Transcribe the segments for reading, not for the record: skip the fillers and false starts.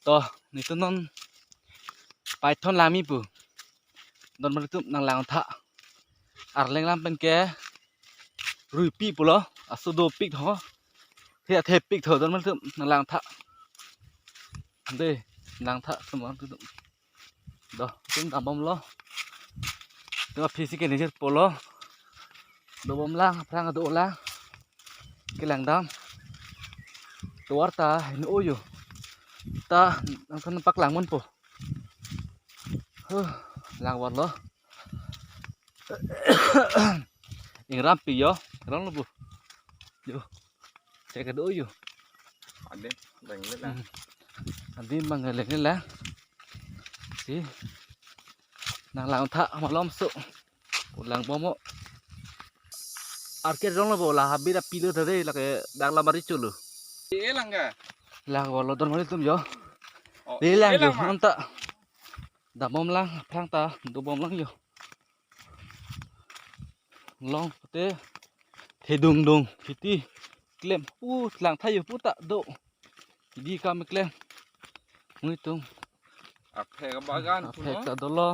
to nito non python lami pu don maritum nang lang tha arleng lam pen ke rui pi pulo asudo pik ho the pik tho don maritum nang lang tha de lang tha semua tu do tum tambom lo tu fisik ni jet polo do bom lang prang do lang ke lang dam tuar ta nu uyu ta nang kan pak lang mon po lang wat lo ing rampi yo rong lo bu yo saya ke do uyu Ada bang lah. andi mangalek ni lah si nang lang tha ma lom su lang bomo arke rong lo bo la habira pilo thare la ke dang la mari chulu Elang ga. lang walo don mari tum yo đi lang yo non ta da bom lang phang ta do bom lang yo long te thế đùng đùng thì klem pu lang thay yo pu ta do đi kam klem ngi tung Apa yang bagan tu apek no? ta do lo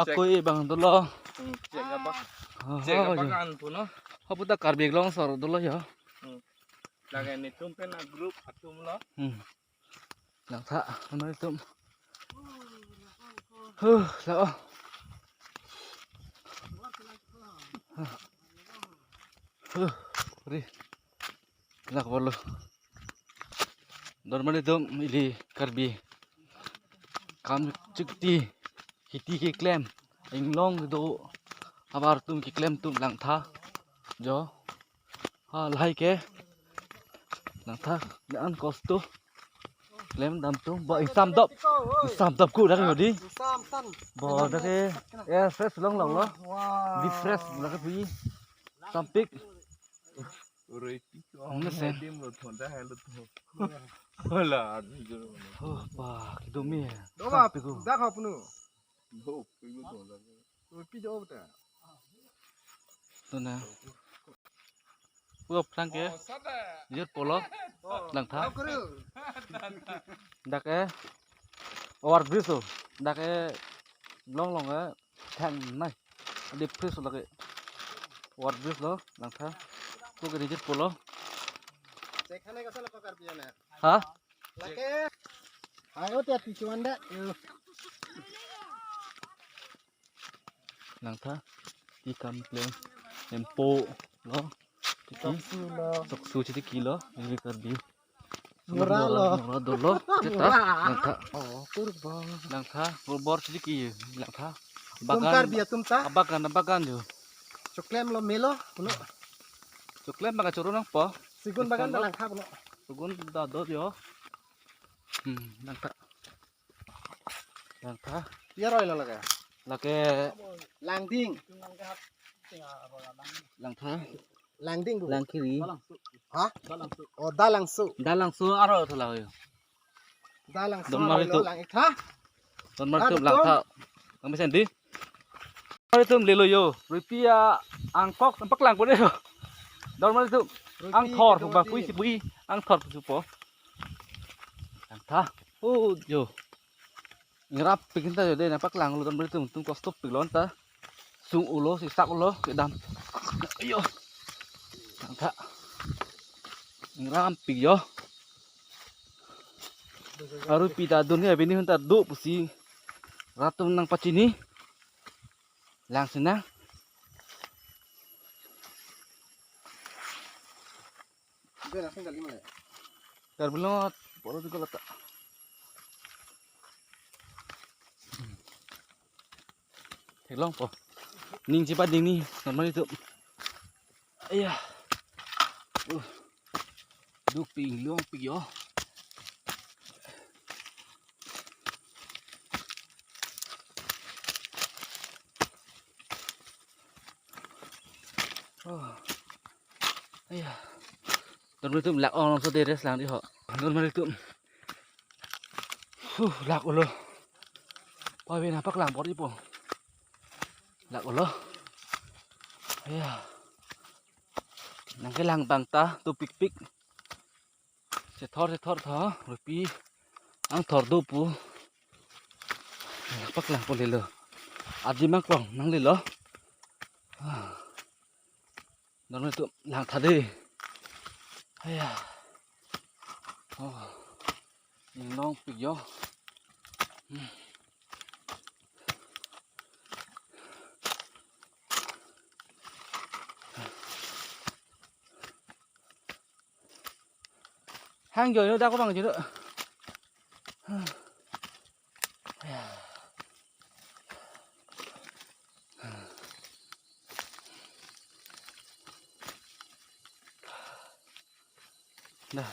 aku i bang do lo Cek apa bagan tu no? ha pu ta kar beg long sor do lo yo Lagi ni tumpen a grup atum lo. lang tha nói tum sao ri lak bolu don mani tum ili karbi kam chukti hiti ke klem inglong do abar tum ki klem tum lang tha jo ha lai ke lang tha an kostu klem dam tum ba sam dap ku dak di bo dak ke fresh long long lo di fresh dak ke pi sampik Urut itu. Ong sen Tim lo thon dah lo tu. Hola, aduh. oh pa kidomi Doma, dah kau penuh. Ho, pergi tu lah. Pergi jauh betul. tu na puap sang ke jut polo lang tha Kau kuru. dak ke war briso dak ke long long ke thang nai di pris lo ke war bris lo lang tha tu ke jut polo Sekarang kau salah kau kerja ni. ha Laki. Ayo tiap tujuan dah. lang tha di kam klem empo lo Kapsu lo. sok su kilo ini karbi Murah lo. murah dolo kita lang tha Oh, kurban. lang tha bor sedikit lang tha Tumkar biar tumta. bagan yo Cuklem lo melo. Penuh. coklat makan curu nang po Sigun bagan dalam kap penuh. sugun da do yo lang tha Biar roy lo lagi. lake Langding. lang tha Langding bu. lang kiri Hah? Oh, dalang su. dalang su aro thala yo Dalang su. Dom mari tu. Lang ikha. don mar tum lang tha ang mesen di mar tum lelo yo rupia angkok tempat lang ko de don mar tum ang thor pu ba pui si pui ang thor pu po lang tha yo ngrap pikin ta yo de na pak lang lo don mar tum stop pik lon ta sung ulo si sak ulo ke dam ayo lang tha ngrap pik yo aru pita dunia bini hunta do pusi ratum nang pacini lang senang Dia langsung kali mana? dar belot bodo juga letak long po ning cepat ding ni normal itu ayah du ping luang ping yo ayah normal itu lạc on so deres lang di ho normal itu lạc ulo pa bên pak lang body po lạc ulo ayah nang ke lang bang ta tu pik pik sẽ thọt thó rồi pi ăn thọt đu pu bắt làm con lừa lừa đi mắc vòng nắng lừa lừa nó nói tụi làm thật đi hay à nhìn non bị gió hang rồi nó đâu có bằng gì nữa đây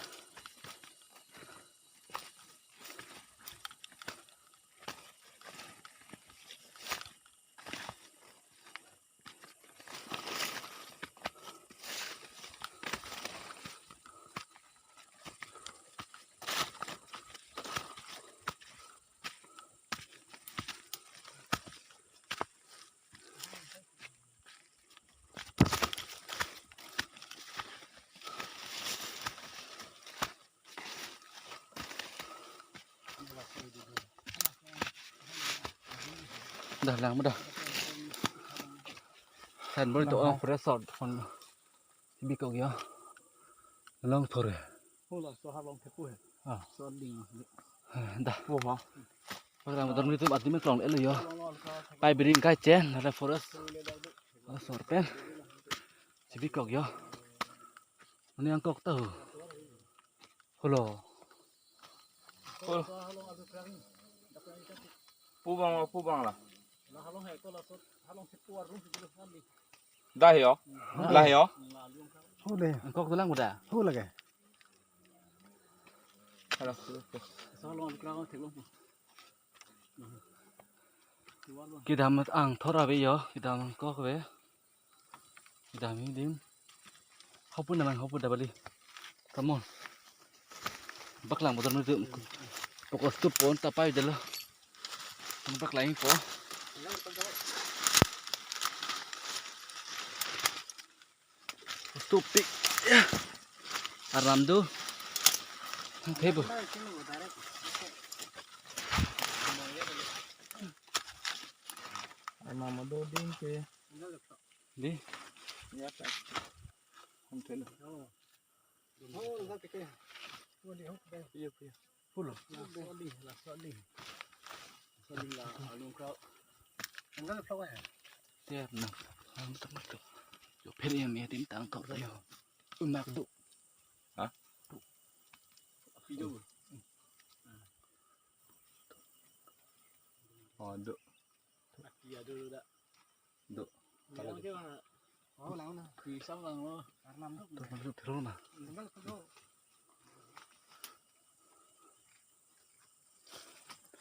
dah lang mo dah thành bôi tổ ông phải sọt còn bị cậu kia long thôi Hô là so halong thế cuối. So đi. dah Vô hả? bắt đầu một tuần mới tụi bạn mới còn lẽ rồi yo bay bên cái chén là forest sọt pen chỉ bị cậu kia anh ăn cọc tàu holo Phu bang lah. Là halong hay có là so halong thế cuối luôn thì được đi. Dah yo. Lah yo. Hô đây. ăn cọc tôi lang một đã Hô là cái. Hello. So halong được ra thế luôn. kita mat ang thora be yo kita mang kok be kita mi dim hopun naman hopun dabali come on bak lang motor mới tụm pokok stup pon tapai dalo bak lain po stup pik aram do thế bu Ama mado din ke. đi Ya tak. Không thấy được. Hô là cái kia. Hô đi hô đây. Iya. full So đi là so đi. So đi là halong kau. Anh có sao vậy? thế nào không tâm được yo phe em nghe tiếng tang cậu đây mặc độ Video. Ada. Iya dulu dah. Duk. Kalau dia mana? Oh, lawan lah. Pisang lah lo. Karena tu. tôi còn được thế mà Enggak tu.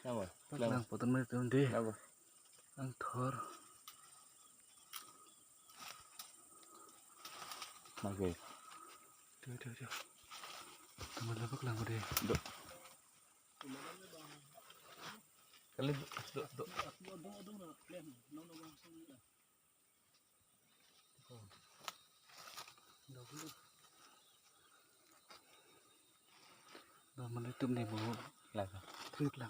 Sao rồi? bak lang motor mới tụm đi Đâu rồi? ang thor Mà ghê. Được. Tụi mình là bắt làm vào đây. Được. Cái lên được. Rồi mình lấy tụm này một Là sao? thứ là